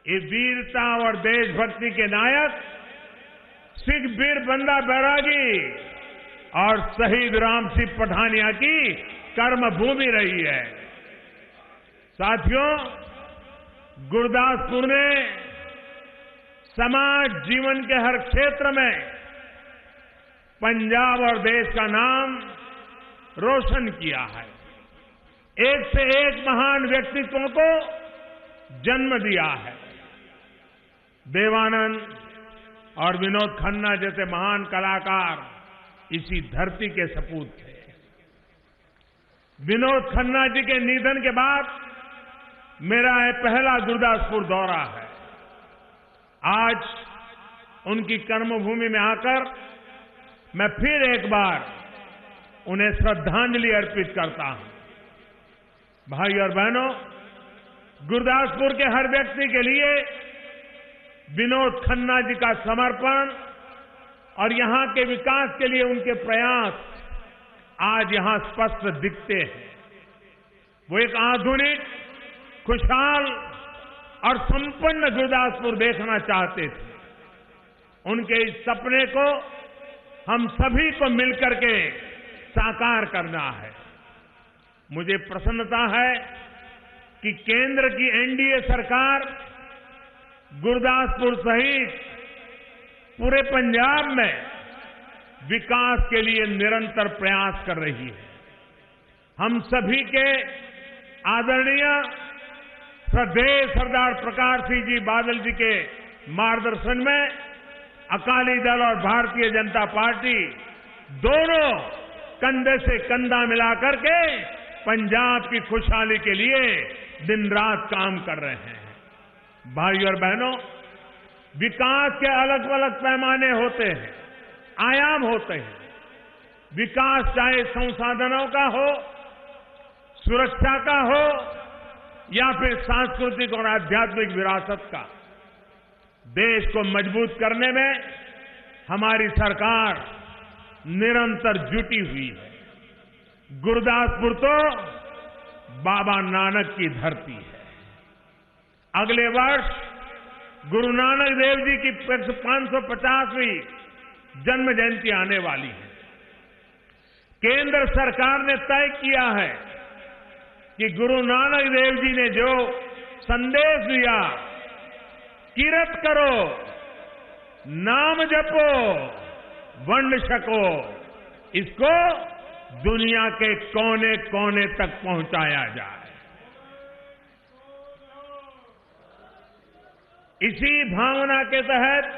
ये वीरता और देशभक्ति के नायक सिख वीर बंदा बैरागी और शहीद राम सिंह पठानिया की कर्मभूमि रही है। साथियों, गुरदासपुर ने समाज जीवन के हर क्षेत्र में पंजाब और देश का नाम रोशन किया है। एक से एक महान व्यक्तित्वों को जन्म दिया है। देवानंद और विनोद खन्ना जैसे महान कलाकार इसी धरती के सपूत थे। विनोद खन्ना जी के निधन के बाद मेरा यह पहला गुरदासपुर दौरा है। आज उनकी कर्मभूमि में आकर मैं फिर एक बार उन्हें श्रद्धांजलि अर्पित करता हूं। भाई और बहनों, गुरदासपुर के हर व्यक्ति के लिए विनोद खन्ना जी का समर्पण और यहां के विकास के लिए उनके प्रयास आज यहां स्पष्ट दिखते हैं। वो एक आधुनिक, खुशहाल और संपन्न गुरदासपुर देखना चाहते थे। उनके इस सपने को हम सभी को मिलकर के साकार करना है। मुझे प्रसन्नता है कि केंद्र की एनडीए सरकार गुरदासपुर सहित पूरे पंजाब में विकास के लिए निरंतर प्रयास कर रही है। हम सभी के आदरणीय श्रद्धेय सरदार प्रकाश सिंह जी बादल जी के मार्गदर्शन में अकाली दल और भारतीय जनता पार्टी दोनों कंधे से कंधा मिलाकर के पंजाब की खुशहाली के लिए दिन रात काम कर रहे हैं। भाई और बहनों, विकास के अलग अलग पैमाने होते हैं, आयाम होते हैं। विकास चाहे संसाधनों का हो, सुरक्षा का हो या फिर सांस्कृतिक और आध्यात्मिक विरासत का। देश को मजबूत करने में हमारी सरकार निरंतर जुटी हुई है। गुरदासपुर तो बाबा नानक की धरती है। अगले वर्ष गुरु नानक देव जी की 550वीं जन्म जयंती आने वाली है। केंद्र सरकार ने तय किया है कि गुरु नानक देव जी ने जो संदेश दिया, किरत करो, नाम जपो, वंड छको, इसको दुनिया के कोने कोने तक पहुंचाया जाए। इसी भावना के तहत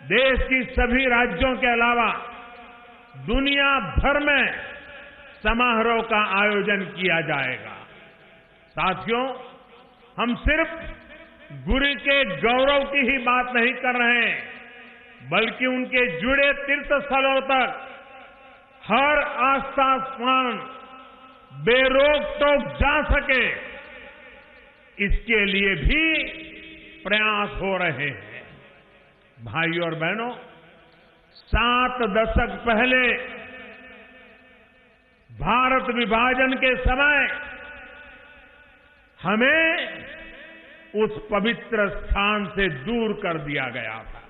देश की सभी राज्यों के अलावा दुनिया भर में समारोह का आयोजन किया जाएगा। साथियों, हम सिर्फ गुरु के गौरव की ही बात नहीं कर रहे हैं, बल्कि उनके जुड़े तीर्थ स्थलों तक हर आस्था स्थान बेरोक टोक जा सके, इसके लिए भी प्रयास हो रहे हैं। भाई और बहनों, 7 दशक पहले भारत विभाजन के समय हमें उस पवित्र स्थान से दूर कर दिया गया था,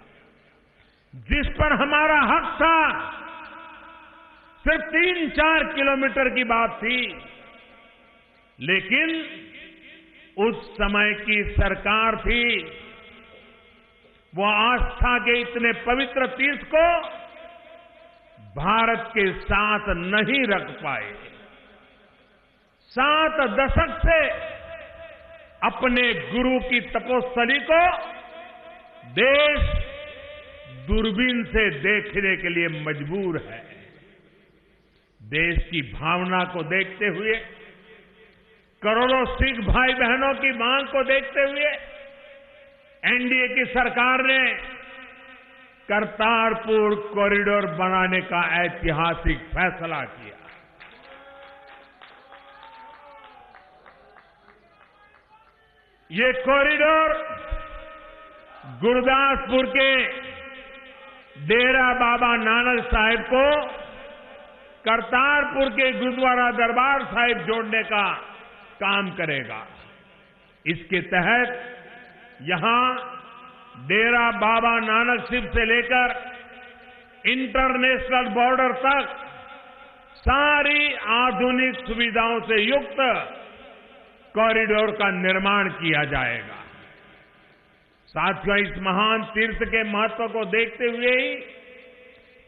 जिस पर हमारा हक था। सिर्फ 3-4 किलोमीटर की बात थी, लेकिन उस समय की सरकार थी, वो आस्था के इतने पवित्र तीर्थ को भारत के साथ नहीं रख पाए। 7 दशक से अपने गुरु की तपोस्थली को देश दूरबीन से देखने के लिए मजबूर है। देश की भावना को देखते हुए, करोड़ों सिख भाई बहनों की मांग को देखते हुए एनडीए की सरकार ने करतारपुर कॉरिडोर बनाने का ऐतिहासिक फैसला किया। ये कॉरिडोर गुरदासपुर के डेरा बाबा नानक साहिब को करतारपुर के गुरुद्वारा दरबार साहिब जोड़ने का काम करेगा। इसके तहत यहां डेरा बाबा नानक सिंह से लेकर इंटरनेशनल बॉर्डर तक सारी आधुनिक सुविधाओं से युक्त कॉरिडोर का निर्माण किया जाएगा। साथियों, इस महान तीर्थ के महत्व को देखते हुए ही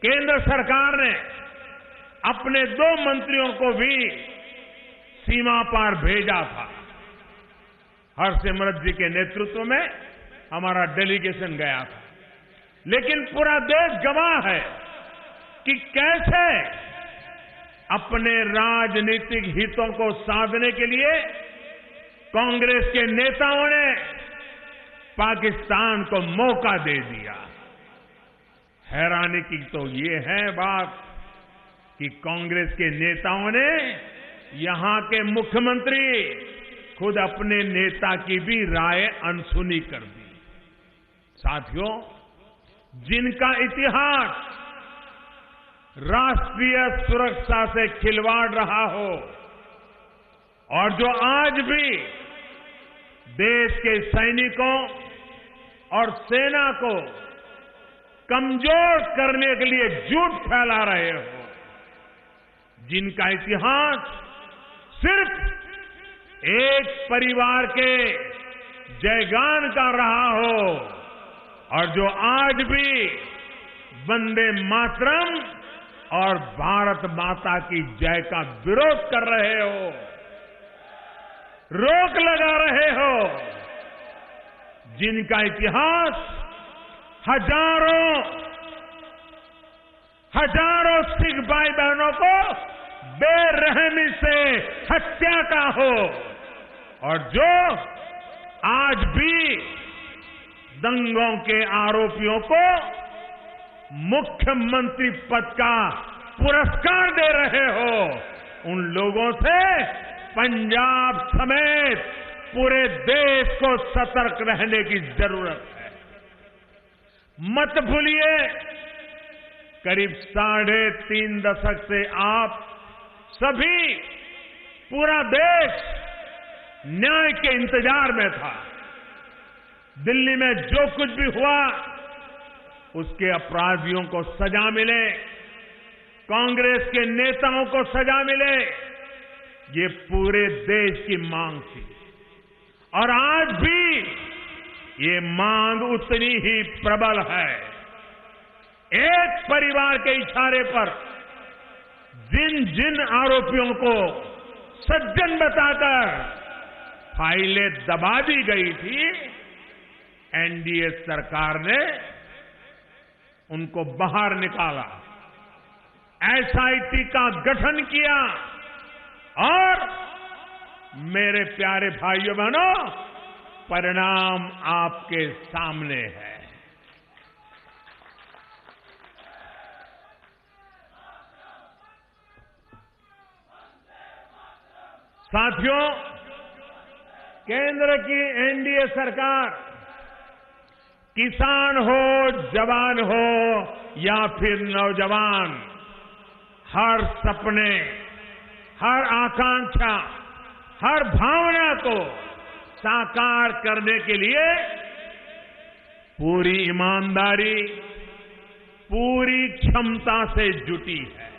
केंद्र सरकार ने अपने 2 मंत्रियों को भी सीमा पार भेजा था। हरसिमरत जी के नेतृत्व में हमारा डेलीगेशन गया था, लेकिन पूरा देश गवाह है कि कैसे अपने राजनीतिक हितों को साधने के लिए कांग्रेस के नेताओं ने पाकिस्तान को मौका दे दिया। हैरानी की तो ये है बात कि कांग्रेस के नेताओं ने यहां के मुख्यमंत्री खुद अपने नेता की भी राय अनसुनी कर दी। साथियों, जिनका इतिहास राष्ट्रीय सुरक्षा से खिलवाड़ रहा हो और जो आज भी देश के सैनिकों और सेना को कमजोर करने के लिए झूठ फैला रहे हो, जिनका इतिहास सिर्फ एक परिवार के जयगान का रहा हो और जो आज भी वंदे मातरम और भारत माता की जय का विरोध कर रहे हो, रोक लगा रहे हो, जिनका इतिहास हजारों सिख भाई बहनों को बेरहमी से हत्या का हो और जो आज भी दंगों के आरोपियों को मुख्यमंत्री पद का पुरस्कार दे रहे हो, उन लोगों से पंजाब समेत पूरे देश को सतर्क रहने की जरूरत है। मत भूलिए, करीब 3.5 दशक से आप सभी, पूरा देश न्याय के इंतजार में था। दिल्ली में जो कुछ भी हुआ उसके अपराधियों को सजा मिले, कांग्रेस के नेताओं को सजा मिले, ये पूरे देश की मांग थी और आज भी ये मांग उतनी ही प्रबल है। एक परिवार के इशारे पर जिन जिन आरोपियों को सज्जन बताकर फाइलें दबा दी गई थी, एनडीए सरकार ने उनको बाहर निकाला, एसआईटी का गठन किया और मेरे प्यारे भाइयों बहनों, परिणाम आपके सामने है। साथियों, केंद्र की एनडीए सरकार किसान हो, जवान हो या फिर नौजवान, हर सपने, हर आकांक्षा, हर भावना को साकार करने के लिए पूरी ईमानदारी, पूरी क्षमता से जुटी है।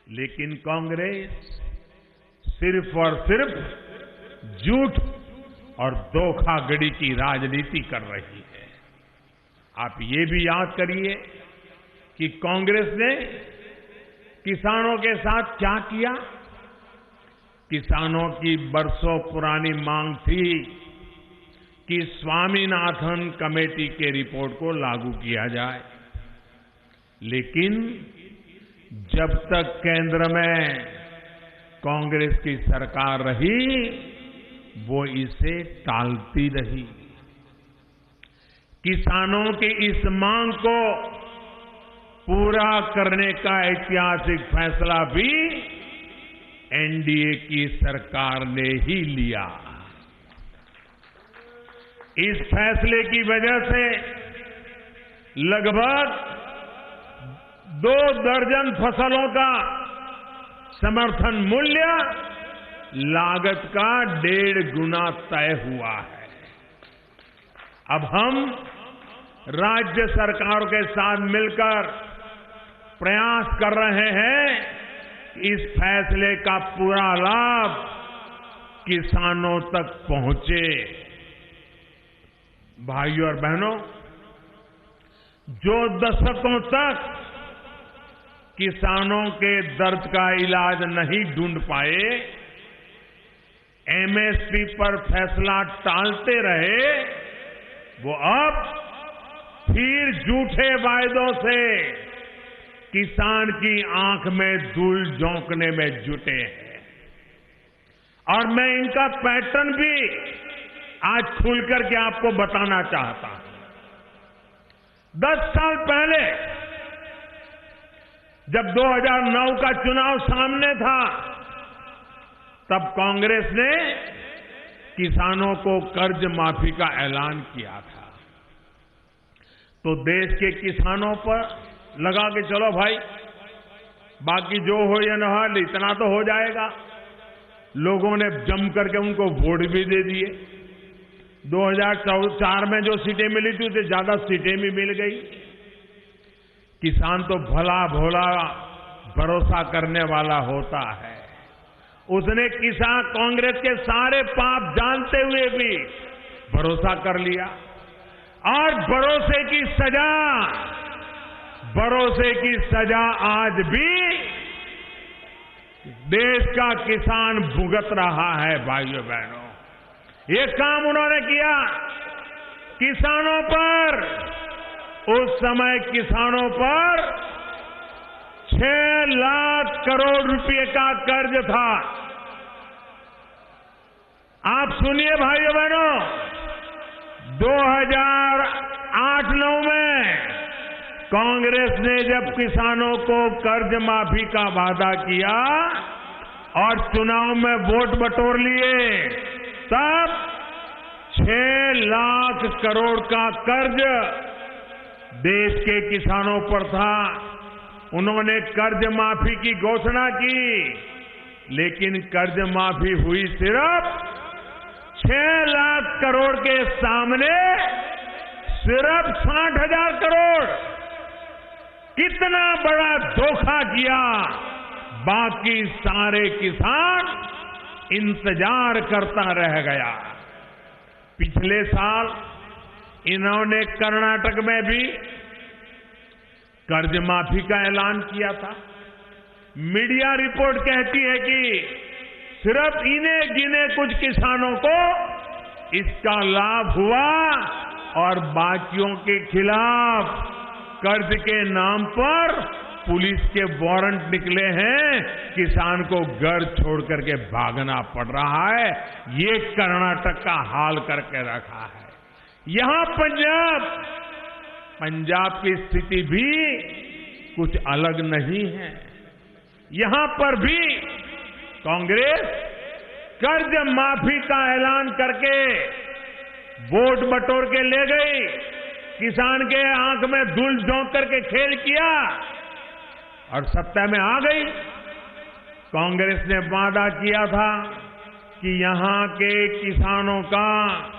लेकिन कांग्रेस सिर्फ और सिर्फ झूठ और धोखाधड़ी की राजनीति कर रही है। आप ये भी याद करिए कि कांग्रेस ने किसानों के साथ क्या किया। किसानों की बरसों पुरानी मांग थी कि स्वामीनाथन कमेटी के रिपोर्ट को लागू किया जाए, लेकिन जब तक केंद्र में कांग्रेस की सरकार रही, वो इसे टालती रही। किसानों की इस मांग को पूरा करने का ऐतिहासिक फैसला भी एनडीए की सरकार ने ही लिया। इस फैसले की वजह से लगभग 2 दर्जन फसलों का समर्थन मूल्य लागत का 1.5 गुना तय हुआ है। अब हम राज्य सरकारों के साथ मिलकर प्रयास कर रहे हैं कि इस फैसले का पूरा लाभ किसानों तक पहुंचे। भाइयों और बहनों, जो दशकों तक किसानों के दर्द का इलाज नहीं ढूंढ पाए, एमएसपी पर फैसला टालते रहे, वो अब फिर झूठे वायदों से किसान की आंख में धूल झोंकने में जुटे हैं। और मैं इनका पैटर्न भी आज खुलकर के आपको बताना चाहता हूं। 10 साल पहले जब 2009 का चुनाव सामने था, तब कांग्रेस ने किसानों को कर्ज माफी का ऐलान किया था। तो देश के किसानों पर लगा के चलो भाई, बाकी जो हो या न हो, इतना तो हो जाएगा। लोगों ने जम करके उनको वोट भी दे दिए। 2004 में जो सीटें मिली थी उससे ज्यादा सीटें भी मिल गई। किसान तो भला भोला भरोसा करने वाला होता है। उसने किसान कांग्रेस के सारे पाप जानते हुए भी भरोसा कर लिया, और भरोसे की सजा आज भी देश का किसान भुगत रहा है। भाइयों बहनों, ये काम उन्होंने किया किसानों पर। उस समय किसानों पर 6 लाख करोड़ रुपए का कर्ज था। आप सुनिए भाइयों बहनों, 2008-9 में कांग्रेस ने जब किसानों को कर्ज माफी का वादा किया और चुनाव में वोट बटोर लिए, तब 6 लाख करोड़ का कर्ज देश के किसानों पर था। उन्होंने कर्ज माफी की घोषणा की, लेकिन कर्ज माफी हुई सिर्फ 6 लाख करोड़ के सामने सिर्फ 60,000 करोड़। कितना बड़ा धोखा किया। बाकी सारे किसान इंतजार करता रह गया। पिछले साल इन्होंने कर्नाटक में भी कर्ज माफी का ऐलान किया था। मीडिया रिपोर्ट कहती है कि सिर्फ इन्हें गिने कुछ किसानों को इसका लाभ हुआ और बाकियों के खिलाफ कर्ज के नाम पर पुलिस के वारंट निकले हैं। किसान को घर छोड़ करके भागना पड़ रहा है। ये कर्नाटक का हाल करके रखा है। यहां पंजाब की स्थिति भी कुछ अलग नहीं है। यहां पर भी कांग्रेस कर्ज माफी का ऐलान करके वोट बटोर के ले गई, किसान के आंख में धूल झोंक करके खेल किया और सत्ता में आ गई। कांग्रेस ने वादा किया था कि यहां के किसानों का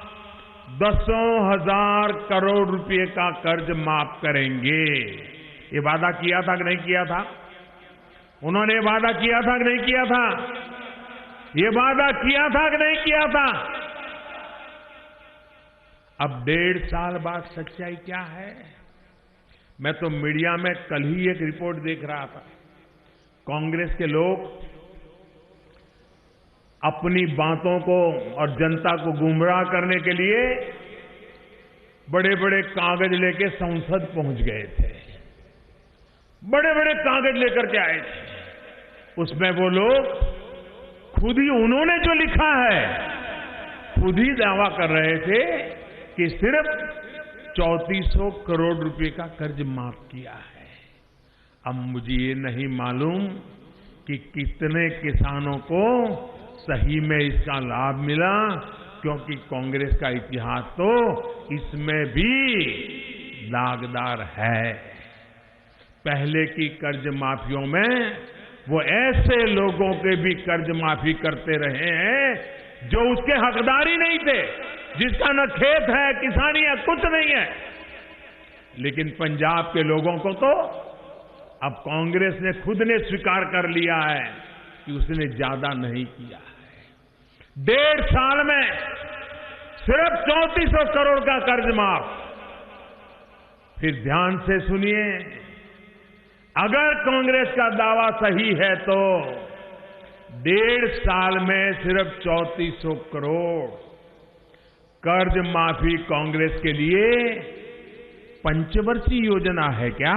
10,000 करोड़ रुपए का कर्ज माफ करेंगे। ये वादा किया था कि नहीं किया था? उन्होंने वादा किया था कि नहीं किया था? ये वादा किया था कि नहीं किया था? अब 1.5 साल बाद सच्चाई क्या है? मैं तो मीडिया में कल ही एक रिपोर्ट देख रहा था। कांग्रेस के लोग अपनी बातों को और जनता को गुमराह करने के लिए बड़े बड़े कागज लेके संसद पहुंच गए थे। बड़े बड़े कागज लेकर के आए थे। उसमें वो लोग खुद ही, उन्होंने जो लिखा है, खुद ही दावा कर रहे थे कि सिर्फ 3400 करोड़ रुपए का कर्ज माफ किया है। अब मुझे ये नहीं मालूम कि कितने किसानों को सही में इसका लाभ मिला, क्योंकि कांग्रेस का इतिहास तो इसमें भी दागदार है। पहले की कर्ज माफियों में वो ऐसे लोगों के भी कर्ज माफी करते रहे हैं जो उसके हकदार ही नहीं थे, जिसका न खेत है, किसानी है, कुछ नहीं है। लेकिन पंजाब के लोगों को तो अब कांग्रेस ने खुद ने स्वीकार कर लिया है कि उसने ज्यादा नहीं किया है। 1.5 साल में सिर्फ 3400 करोड़ का कर्ज माफ। फिर ध्यान से सुनिए, अगर कांग्रेस का दावा सही है तो 1.5 साल में सिर्फ 3400 करोड़ कर्ज माफी कांग्रेस के लिए पंचवर्षीय योजना है क्या?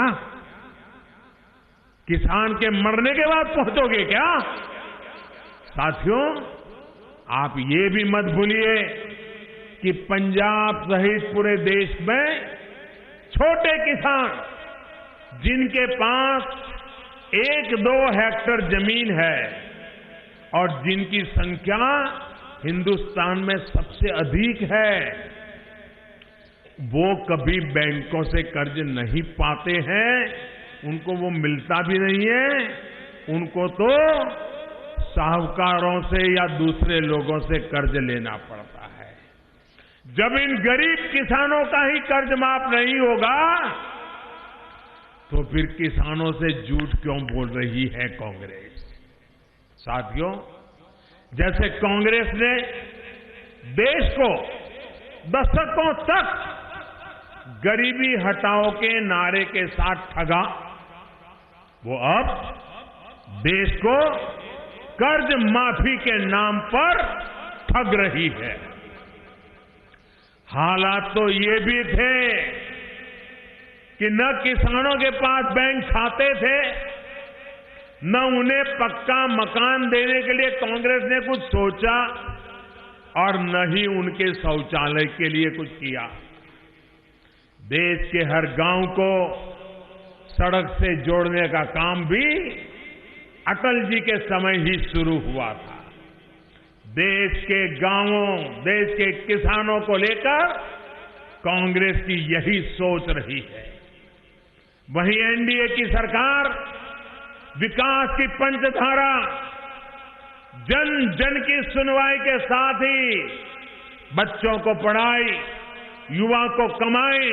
किसान के मरने के बाद पहुंचोगे क्या? साथियों, आप ये भी मत भूलिए कि पंजाब सहित पूरे देश में छोटे किसान जिनके पास 1-2 हेक्टेयर जमीन है और जिनकी संख्या हिंदुस्तान में सबसे अधिक है, वो कभी बैंकों से कर्ज नहीं पाते हैं, उनको वो मिलता भी नहीं है। उनको तो साहूकारों से या दूसरे लोगों से कर्ज लेना पड़ता है। जब इन गरीब किसानों का ही कर्ज माफ नहीं होगा तो फिर किसानों से झूठ क्यों बोल रही है कांग्रेस? साथियों, जैसे कांग्रेस ने देश को दशकों तक गरीबी हटाओ के नारे के साथ ठगा, वो अब देश को कर्ज माफी के नाम पर ठग रही है। हालात तो ये भी थे कि न किसानों के पास बैंक खाते थे, न उन्हें पक्का मकान देने के लिए कांग्रेस ने कुछ सोचा और न ही उनके शौचालय के लिए कुछ किया। देश के हर गांव को सड़क से जोड़ने का काम भी अटल जी के समय ही शुरू हुआ था। देश के गांवों, देश के किसानों को लेकर कांग्रेस की यही सोच रही है। वहीं एनडीए की सरकार विकास की पंचधारा, जन जन की सुनवाई के साथ ही बच्चों को पढ़ाई, युवा को कमाई,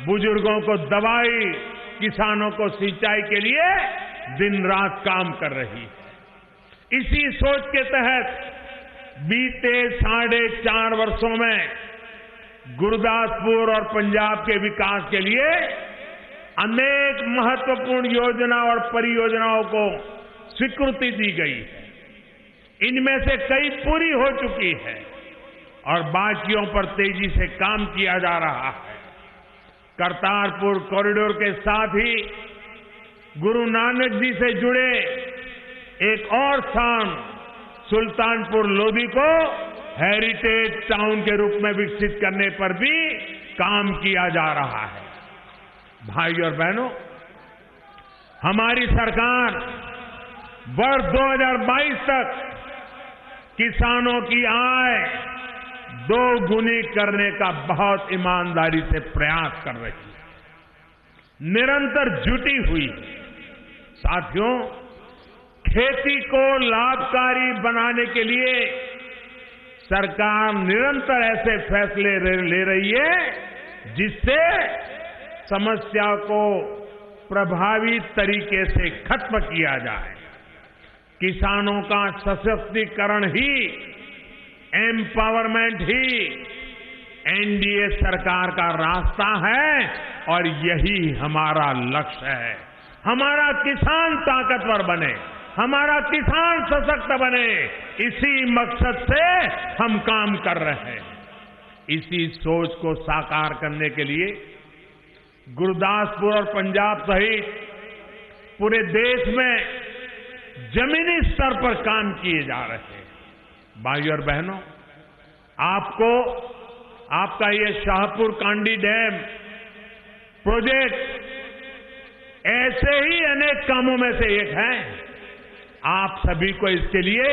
बुजुर्गों को दवाई, किसानों को सिंचाई के लिए दिन रात काम कर रही है। इसी सोच के तहत बीते 4.5 वर्षों में गुरदासपुर और पंजाब के विकास के लिए अनेक महत्वपूर्ण योजना और परियोजनाओं को स्वीकृति दी गई है। इनमें से कई पूरी हो चुकी है और बाकियों पर तेजी से काम किया जा रहा है। करतारपुर कॉरिडोर के साथ ही गुरु नानक जी से जुड़े एक और स्थान सुल्तानपुर लोधी को हेरिटेज टाउन के रूप में विकसित करने पर भी काम किया जा रहा है। भाई और बहनों, हमारी सरकार वर्ष 2022 तक किसानों की आय 2 गुनी करने का बहुत ईमानदारी से प्रयास कर रही है, निरंतर जुटी हुई है। साथियों, खेती को लाभकारी बनाने के लिए सरकार निरंतर ऐसे फैसले ले रही है जिससे समस्या को प्रभावी तरीके से खत्म किया जाए। किसानों का सशक्तिकरण ही, एम्पावरमेंट ही एनडीए सरकार का रास्ता है और यही हमारा लक्ष्य है। हमारा किसान ताकतवर बने, हमारा किसान सशक्त बने, इसी मकसद से हम काम कर रहे हैं। इसी सोच को साकार करने के लिए गुरदासपुर और पंजाब सहित पूरे देश में जमीनी स्तर पर काम किए जा रहे हैं। भाइयों और बहनों, आपको आपका ये शाहपुर कांडी डैम प्रोजेक्ट ऐसे ही अनेक कामों में से एक है। आप सभी को इसके लिए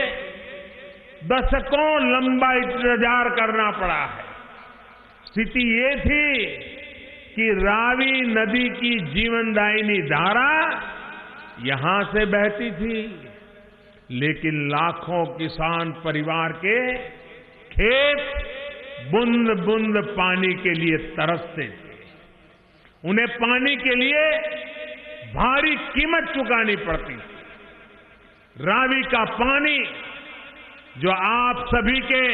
दशकों लंबा इंतजार करना पड़ा है। स्थिति ये थी कि रावी नदी की जीवनदायिनी धारा यहां से बहती थी, लेकिन लाखों किसान परिवार के खेत बूंद बूंद पानी के लिए तरसते थे। उन्हें पानी के लिए भारी कीमत चुकानी पड़ती थी। रावी का पानी जो आप सभी के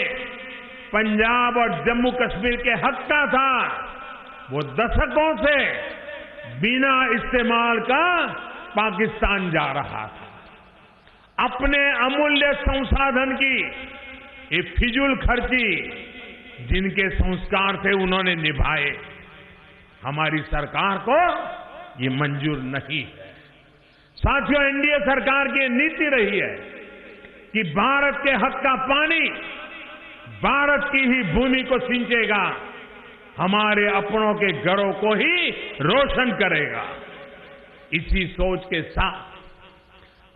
पंजाब और जम्मू कश्मीर के हक का था, वो दशकों से बिना इस्तेमाल का पाकिस्तान जा रहा था। अपने अमूल्य संसाधन की ये फिजूल खर्ची जिनके संस्कार थे उन्होंने निभाए, हमारी सरकार को ये मंजूर नहीं है। साथियों, एनडीए सरकार की नीति रही है कि भारत के हक का पानी भारत की ही भूमि को सिंचेगा, हमारे अपनों के घरों को ही रोशन करेगा। इसी सोच के साथ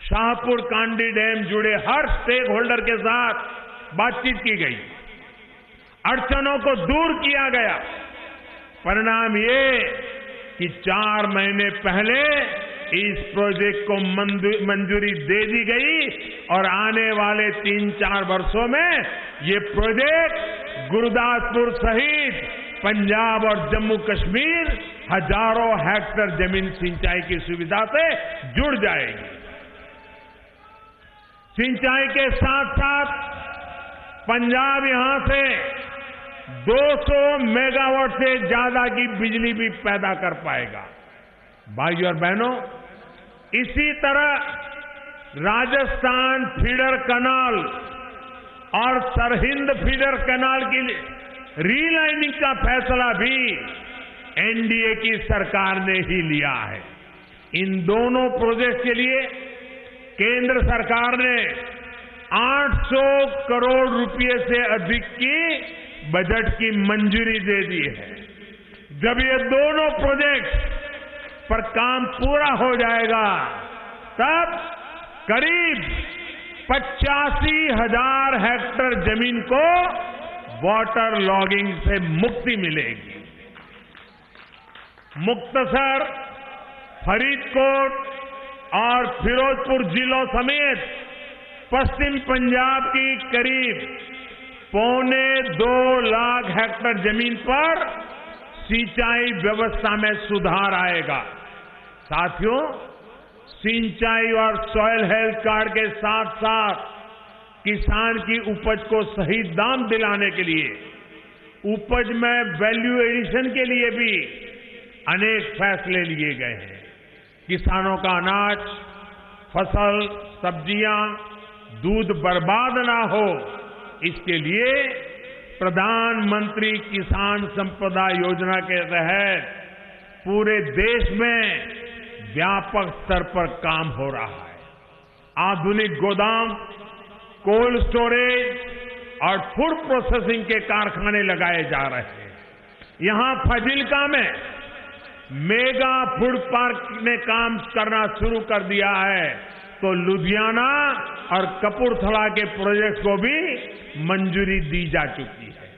शाहपुर कांडी डैम जुड़े हर स्टेक होल्डर के साथ बातचीत की गई, अड़चनों को दूर किया गया। परिणाम ये कि 4 महीने पहले इस प्रोजेक्ट को मंजूरी दे दी गई और आने वाले 3-4 वर्षों में ये प्रोजेक्ट गुरदासपुर सहित पंजाब और जम्मू कश्मीर हजारों हेक्टेयर जमीन सिंचाई की सुविधा से जुड़ जाएगी। सिंचाई के साथ साथ पंजाब यहां से 200 मेगावाट से ज्यादा की बिजली भी पैदा कर पाएगा। भाइयों और बहनों, इसी तरह राजस्थान फीडर कनाल और सरहिंद फीडर कनाल की रीलाइनिंग का फैसला भी एनडीए की सरकार ने ही लिया है। इन दोनों प्रोजेक्ट के लिए केंद्र सरकार ने 800 करोड़ रुपए से अधिक की बजट की मंजूरी दे दी है। जब ये दोनों प्रोजेक्ट पर काम पूरा हो जाएगा, तब करीब 85,000 हेक्टेयर जमीन को वाटर लॉगिंग से मुक्ति मिलेगी। मुक्तसर, फरीदकोट और फिरोजपुर जिलों समेत पश्चिम पंजाब की करीब 2.25 लाख हेक्टेयर जमीन पर सिंचाई व्यवस्था में सुधार आएगा। साथियों, सिंचाई और सॉइल हेल्थ कार्ड के साथ साथ किसान की उपज को सही दाम दिलाने के लिए, उपज में वैल्यू एडिशन के लिए भी अनेक फैसले लिए गए हैं। किसानों का अनाज, फसल, सब्जियां, दूध बर्बाद ना हो, इसके लिए प्रधानमंत्री किसान संपदा योजना के तहत पूरे देश में व्यापक स्तर पर काम हो रहा है। आधुनिक गोदाम, कोल्ड स्टोरेज और फूड प्रोसेसिंग के कारखाने लगाए जा रहे हैं। यहां फाजिल्का में मेगा फूड पार्क ने काम करना शुरू कर दिया है, तो लुधियाना और कपूरथला के प्रोजेक्ट को भी मंजूरी दी जा चुकी है।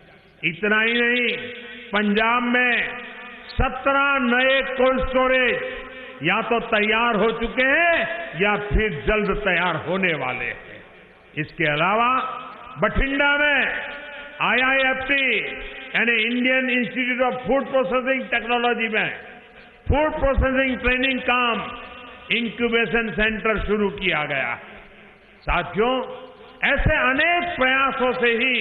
इतना ही नहीं, पंजाब में 17 नए कोल्ड स्टोरेज या तो तैयार हो चुके हैं या फिर जल्द तैयार होने वाले हैं। इसके अलावा बठिंडा में IIFT यानी Indian institute of food processing technology में फूड प्रोसेसिंग ट्रेनिंग काम इंक्यूबेशन सेंटर शुरू किया गया है। साथियों, ऐसे अनेक प्रयासों से ही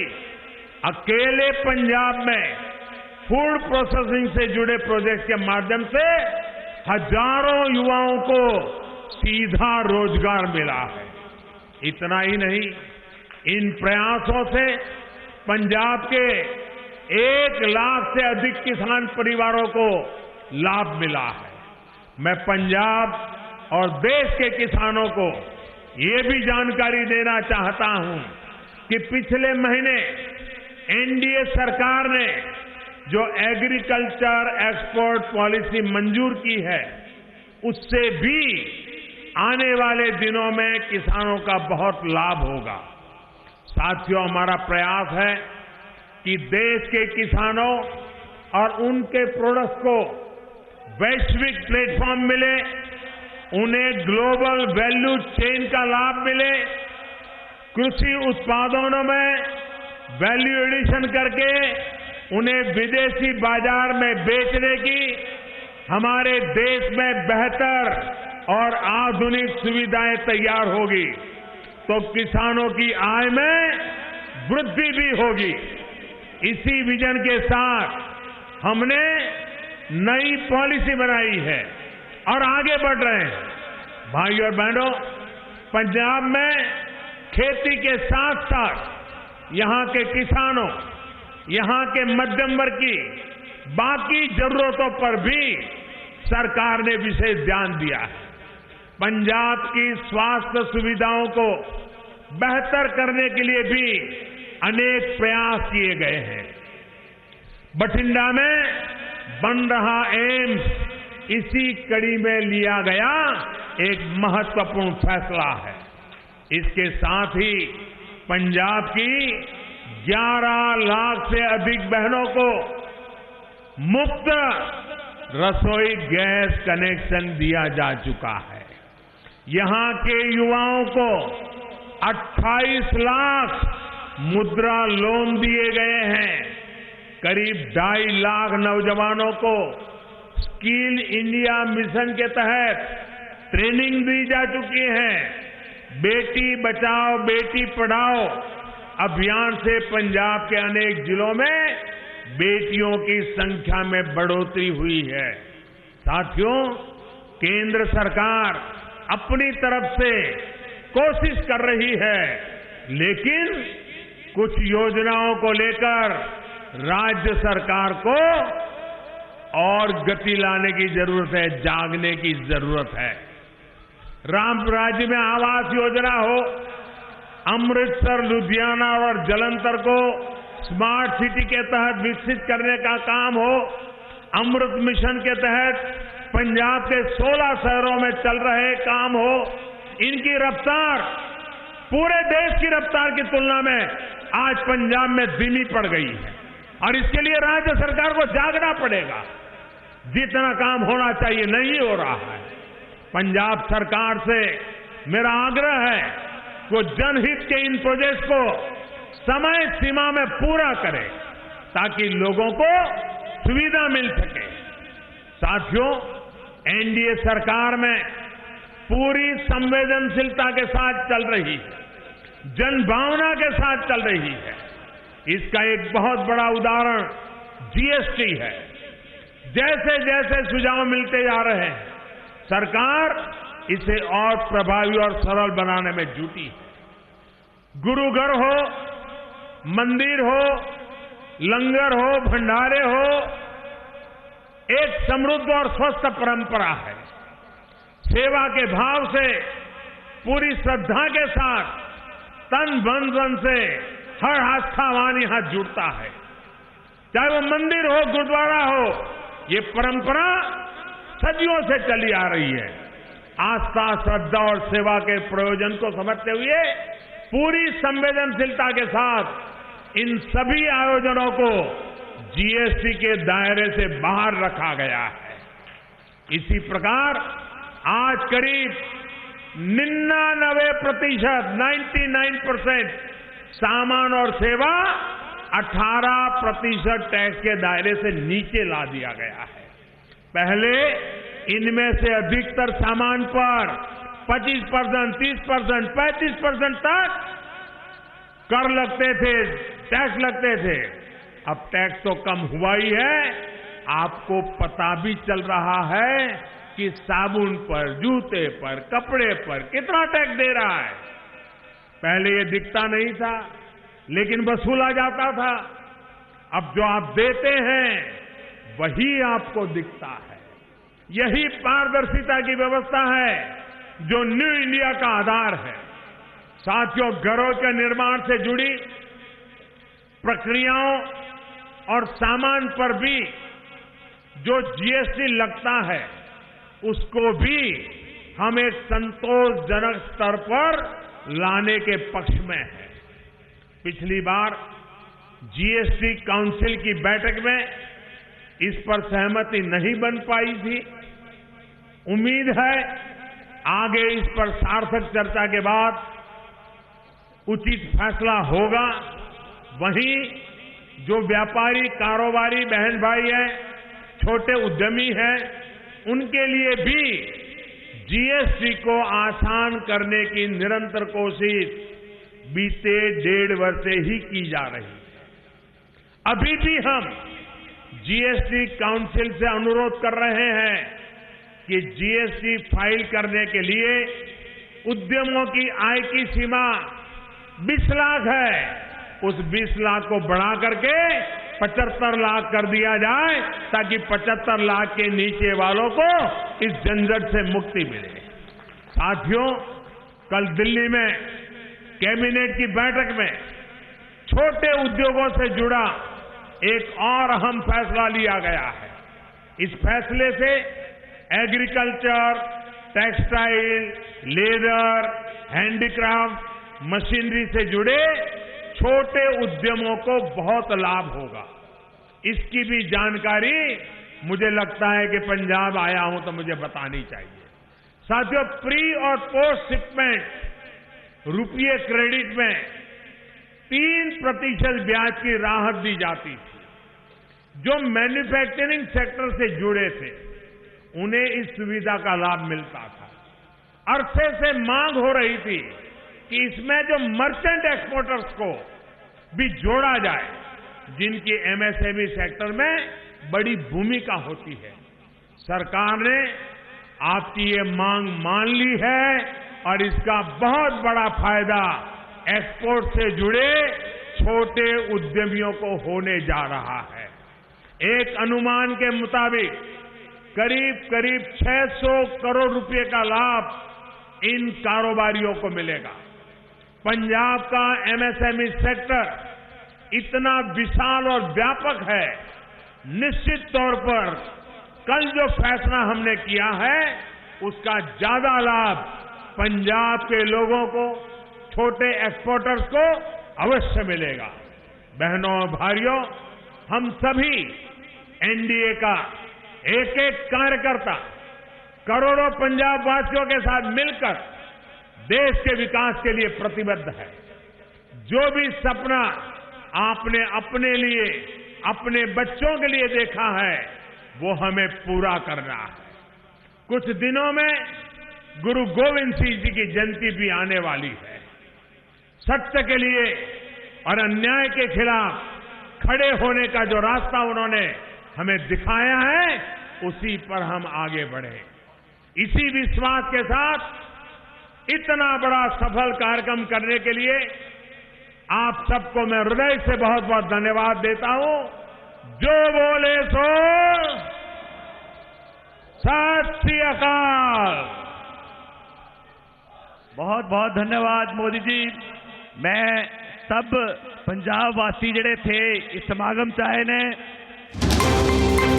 अकेले पंजाब में फूड प्रोसेसिंग से जुड़े प्रोजेक्ट के माध्यम से हजारों युवाओं को सीधा रोजगार मिला है। इतना ही नहीं, इन प्रयासों से पंजाब के 1 लाख से अधिक किसान परिवारों को लाभ मिला है। मैं पंजाब और देश के किसानों को ये भी जानकारी देना चाहता हूं कि पिछले महीने एनडीए सरकार ने जो एग्रीकल्चर एक्सपोर्ट पॉलिसी मंजूर की है, उससे भी आने वाले दिनों में किसानों का बहुत लाभ होगा। साथियों, हमारा प्रयास है कि देश के किसानों और उनके प्रोडक्ट्स को वैश्विक प्लेटफॉर्म मिले, उन्हें ग्लोबल वैल्यू चेन का लाभ मिले, कृषि उत्पादनों में वैल्यू एडिशन करके उन्हें विदेशी बाजार में बेचने की हमारे देश में बेहतर और आधुनिक सुविधाएं तैयार होगी तो किसानों की आय में वृद्धि भी होगी। इसी विजन के साथ हमने नई पॉलिसी बनाई है और आगे बढ़ रहे हैं। भाई और बहनों, पंजाब में खेती के साथ साथ यहां के किसानों, यहां के मध्यम वर्ग की बाकी जरूरतों पर भी सरकार ने विशेष ध्यान दिया है। पंजाब की स्वास्थ्य सुविधाओं को बेहतर करने के लिए भी अनेक प्रयास किए गए हैं। बठिंडा में बन रहा एम्स इसी कड़ी में लिया गया एक महत्वपूर्ण फैसला है। इसके साथ ही पंजाब की 11 लाख से अधिक बहनों को मुफ्त रसोई गैस कनेक्शन दिया जा चुका है। यहां के युवाओं को 28 लाख मुद्रा लोन दिए गए हैं। करीब 2.5 लाख नौजवानों को स्किल इंडिया मिशन के तहत ट्रेनिंग दी जा चुकी है। बेटी बचाओ बेटी पढ़ाओ अभियान से पंजाब के अनेक जिलों में बेटियों की संख्या में बढ़ोतरी हुई है। साथियों, केंद्र सरकार अपनी तरफ से कोशिश कर रही है, लेकिन कुछ योजनाओं को लेकर राज्य सरकार को और गति लाने की जरूरत है, जागने की जरूरत है। राज्य में आवास योजना हो, अमृतसर, लुधियाना और जालंधर को स्मार्ट सिटी के तहत विकसित करने का काम हो, अमृत मिशन के तहत पंजाब के 16 शहरों में चल रहे काम हो, इनकी रफ्तार पूरे देश की रफ्तार की तुलना में आज पंजाब में धीमी पड़ गई है और इसके लिए राज्य सरकार को जागना पड़ेगा। जितना काम होना चाहिए नहीं हो रहा है। पंजाब सरकार से मेरा आग्रह है कि वो जनहित के इन प्रोजेक्ट को समय सीमा में पूरा करे ताकि लोगों को सुविधा मिल सके। साथियों, एनडीए सरकार में पूरी संवेदनशीलता के साथ चल रही है, जनभावना के साथ चल रही है। इसका एक बहुत बड़ा उदाहरण जीएसटी है। जैसे जैसे सुझाव मिलते जा रहे हैं, सरकार इसे और प्रभावी और सरल बनाने में जुटी है। गुरुघर हो, मंदिर हो, लंगर हो, भंडारे हो, एक समृद्ध और स्वस्थ परंपरा है। सेवा के भाव से, पूरी श्रद्धा के साथ, तन मन धन से हर आस्थावान यहां जुड़ता है। चाहे वो मंदिर हो, गुरुद्वारा हो, ये परंपरा सदियों से चली आ रही है। आस्था, श्रद्धा और सेवा के प्रयोजन को समझते हुए पूरी संवेदनशीलता के साथ इन सभी आयोजनों को जीएसटी के दायरे से बाहर रखा गया है। इसी प्रकार आज करीब 99% सामान और सेवा 18% टैक्स के दायरे से नीचे ला दिया गया है। पहले इनमें से अधिकतर सामान पर 25%, 30%, 35% तक कर लगते थे, टैक्स लगते थे। अब टैक्स तो कम हुआ ही है। आपको पता भी चल रहा है कि साबुन पर, जूते पर, कपड़े पर कितना टैक्स दे रहा है। पहले ये दिखता नहीं था, लेकिन वसूला जाता था। अब जो आप देते हैं वही आपको दिखता है। यही पारदर्शिता की व्यवस्था है जो न्यू इंडिया का आधार है। साथियों, घरों के निर्माण से जुड़ी प्रक्रियाओं और सामान पर भी जो जीएसटी लगता है, उसको भी हम एक संतोषजनक स्तर पर लाने के पक्ष में हैं। पिछली बार जीएसटी काउंसिल की बैठक में इस पर सहमति नहीं बन पाई थी। उम्मीद है आगे इस पर सार्थक चर्चा के बाद उचित फैसला होगा। वहीं जो व्यापारी कारोबारी बहन भाई हैं, छोटे उद्यमी हैं, उनके लिए भी जीएसटी को आसान करने की निरंतर कोशिश बीते 1.5 वर्ष से ही की जा रही है। अभी भी हम जीएसटी काउंसिल से अनुरोध कर रहे हैं कि जीएसटी फाइल करने के लिए उद्यमों की आय की सीमा 20 लाख है, उस 20 लाख को बढ़ा करके 75 लाख कर दिया जाए ताकि 75 लाख के नीचे वालों को इस झंझट से मुक्ति मिले। साथियों, कल दिल्ली में कैबिनेट की बैठक में छोटे उद्योगों से जुड़ा एक और अहम फैसला लिया गया है। इस फैसले से agriculture, textile, leather, handicraft, machinery से जुड़े छोटे उद्यमों को बहुत लाभ होगा। इसकी भी जानकारी मुझे लगता है कि पंजाब आया हूं तो मुझे बतानी चाहिए। साथियों, प्री और पोस्ट शिपमेंट रुपये क्रेडिट में 3% ब्याज की राहत दी जाती थी। जो मैन्युफैक्चरिंग सेक्टर से जुड़े थे उन्हें इस सुविधा का लाभ मिलता था। अरसे से मांग हो रही थी कि इसमें जो मर्चेंट एक्सपोर्टर्स को भी जोड़ा जाए, जिनकी एमएसएमई सेक्टर में बड़ी भूमिका होती है। सरकार ने आपकी ये मांग मान ली है और इसका बहुत बड़ा फायदा एक्सपोर्ट से जुड़े छोटे उद्यमियों को होने जा रहा है। एक अनुमान के मुताबिक करीब 600 करोड़ रुपए का लाभ इन कारोबारियों को मिलेगा। पंजाब का एमएसएमई सेक्टर इतना विशाल और व्यापक है, निश्चित तौर पर कल जो फैसला हमने किया है उसका ज्यादा लाभ पंजाब के लोगों को, छोटे एक्सपोर्टर्स को अवश्य मिलेगा। बहनों और भाइयों, हम सभी एनडीए का एक एक कार्यकर्ता करोड़ों पंजाब वासियों के साथ मिलकर देश के विकास के लिए प्रतिबद्ध है। जो भी सपना आपने अपने लिए, अपने बच्चों के लिए देखा है, वो हमें पूरा करना है। कुछ दिनों में गुरु गोविंद सिंह जी की जयंती भी आने वाली है। सत्य के लिए और अन्याय के खिलाफ खड़े होने का जो रास्ता उन्होंने हमें दिखाया है, उसी पर हम आगे बढ़े। इसी विश्वास के साथ इतना बड़ा सफल कार्यक्रम करने के लिए आप सबको मैं हृदय से बहुत बहुत धन्यवाद देता हूं। जो बोले सो सत श्री अकाल। बहुत बहुत धन्यवाद मोदी जी। मैं सब पंजाब वासी जिहड़े थे इस समागम च आए ने